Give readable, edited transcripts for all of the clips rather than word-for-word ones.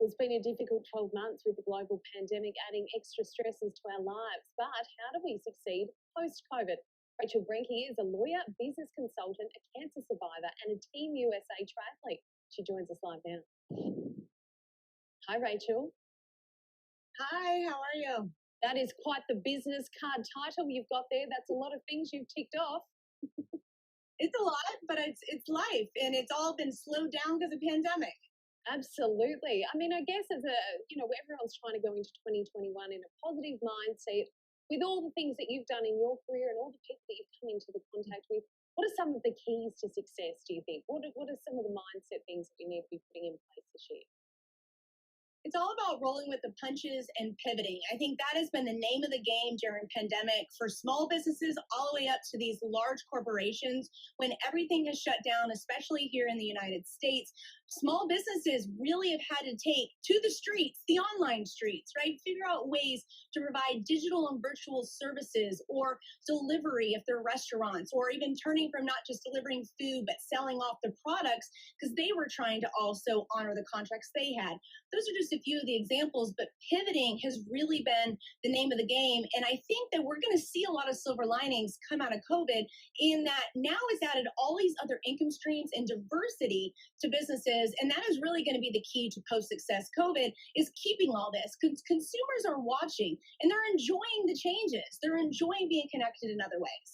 It's been a difficult 12 months with the global pandemic adding extra stresses to our lives. But how do we succeed post COVID? Rachel Brenke is a lawyer, business consultant, a cancer survivor, and a Team USA triathlete. She joins us live now. Hi, Rachel. Hi, how are you? That is quite the business card title you've got there. That's a lot of things you've ticked off. It's a lot, but it's life, and it's all been slowed down because of pandemic. Absolutely. I mean, I guess as everyone's trying to go into 2021 in a positive mindset with all the things that you've done in your career and all the people that you've come into the contact with. What are some of the keys to success, do you think? What are some of the mindset things that we need to be putting in place this year? It's all about rolling with the punches and pivoting. I think that has been the name of the game during pandemic for small businesses all the way up to these large corporations. When everything has shut down, especially here in the United States, small businesses really have had to take to the streets, the online streets, right? Figure out ways to provide digital and virtual services or delivery if they're restaurants, or even turning from not just delivering food, but selling off the products because they were trying to also honor the contracts they had. Those are just a few of the examples, but pivoting has really been the name of the game. And I think that we're going to see a lot of silver linings come out of COVID in that now it's added all these other income streams and diversity to businesses. And that is really going to be the key to post-success COVID is keeping all this. Consumers are watching and they're enjoying the changes. They're enjoying being connected in other ways.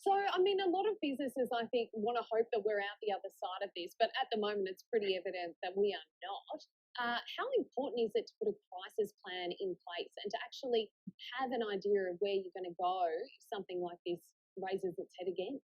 So, I mean, a lot of businesses, I think, want to hope that we're out the other side of this, but at the moment, it's pretty evident that we are not. How important is it to put a crisis plan in place and to actually have an idea of where you're going to go if something like this raises its head again?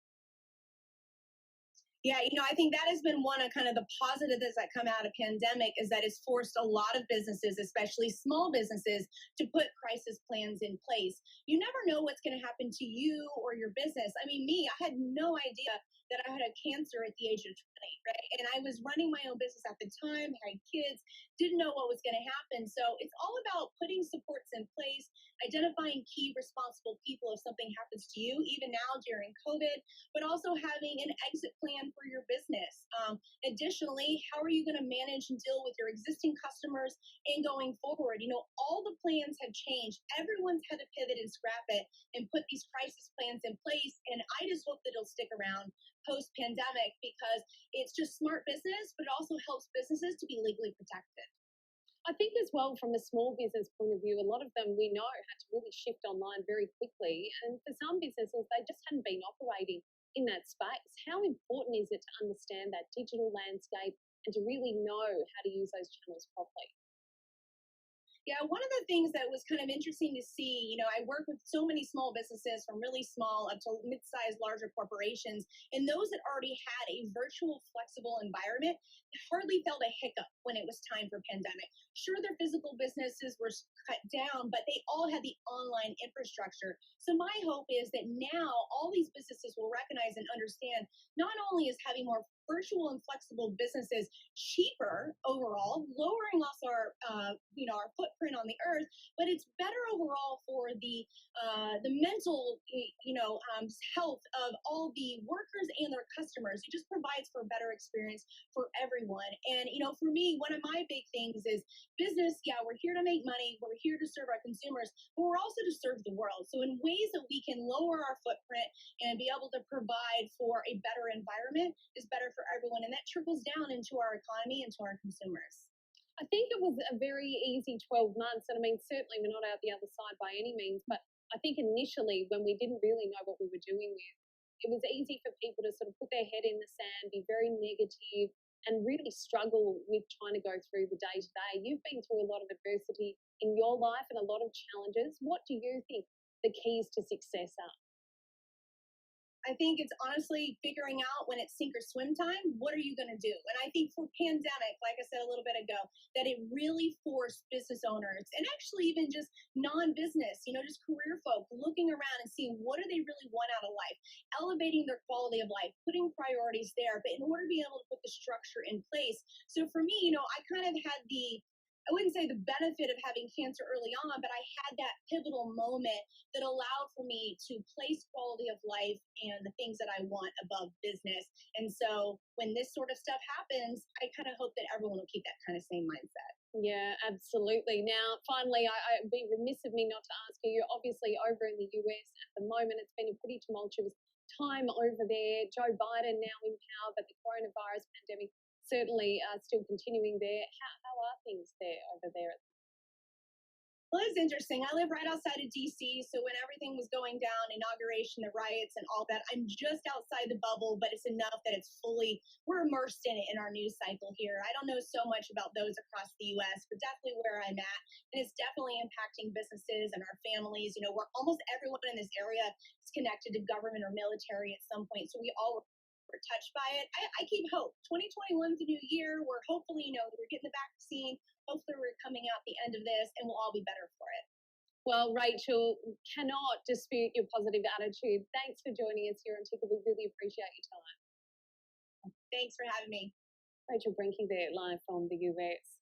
Yeah, I think that has been one of kind of the positives that come out of pandemic is that it's forced a lot of businesses, especially small businesses, to put crisis plans in place. You never know what's going to happen to you or your business. I mean, I had no idea that I had a cancer at the age of 20, right? And I was running my own business at the time, had kids, didn't know what was going to happen. So it's all about putting supports in place, identifying key responsible people if something happens to you, even now during COVID, but also having an exit plan for your business. Additionally, how are you going to manage and deal with your existing customers and going forward? All the plans have changed. Everyone's had to pivot and scrap it and put these crisis plans in place. And I just hope that it'll stick around post pandemic because it's just smart business, but it also helps businesses to be legally protected. I think as well, from a small business point of view, a lot of them we know had to really shift online very quickly. And for some businesses, they just hadn't been operating in that space. How important is it to understand that digital landscape and to really know how to use those channels properly? Yeah, one of the things that was kind of interesting to see, I work with so many small businesses from really small up to mid-sized, larger corporations, and those that already had a virtual, flexible environment hardly felt a hiccup when it was time for pandemic. Sure, their physical businesses were cut down, but they all had the online infrastructure. So my hope is that now all these businesses will recognize and understand not only is having more virtual and flexible businesses cheaper overall, lowering us our footprint on the earth, but it's better overall for the mental health of all the workers and their customers. It just provides for a better experience for everyone. And for me, one of my big things is business. Yeah, we're here to make money. We're here to serve our consumers, but we're also to serve the world. So in ways that we can lower our footprint and be able to provide for a better environment is better for everyone. And that trickles down into our economy and to our consumers. I think it was a very easy 12 months. And I mean, certainly we're not out the other side by any means, but I think initially when we didn't really know what we were doing with, it was easy for people to sort of put their head in the sand, be very negative, and really struggle with trying to go through the day to day. You've been through a lot of adversity in your life and a lot of challenges. What do you think the keys to success are? I think it's honestly figuring out when it's sink or swim time, what are you going to do? And I think for pandemic, like I said a little bit ago, that it really forced business owners and actually even just non-business, just career folk looking around and seeing what do they really want out of life, elevating their quality of life, putting priorities there, but in order to be able to put the structure in place. So for me, I kind of had I wouldn't say the benefit of having cancer early on, but I had that pivotal moment that allowed for me to place quality of life and the things that I want above business. And so when this sort of stuff happens, I kind of hope that everyone will keep that kind of same mindset. Yeah, absolutely. Now, finally, I'd be remiss of me not to ask you. You're obviously over in the US at the moment. It's been a pretty tumultuous time over there. Joe Biden now in power, but the coronavirus pandemic certainly still continuing there. How are things there over there? Well, it's interesting. I live right outside of DC, so when everything was going down, inauguration, the riots, and all that, I'm just outside the bubble, but it's enough that it's fully, we're immersed in it in our news cycle here. I don't know so much about those across the US, but definitely where I'm at. And it's definitely impacting businesses and our families. You know, we're almost everyone in this area is connected to government or military at some point. So we all were touched by it. I keep hope. 2021 is a new year. We're hopefully, we're getting the vaccine. Hopefully, we're coming out the end of this and we'll all be better for it. Well, Rachel, cannot dispute your positive attitude. Thanks for joining us here on Ticker. We really appreciate your time. Thanks for having me. Rachel Brenke there, live from the US.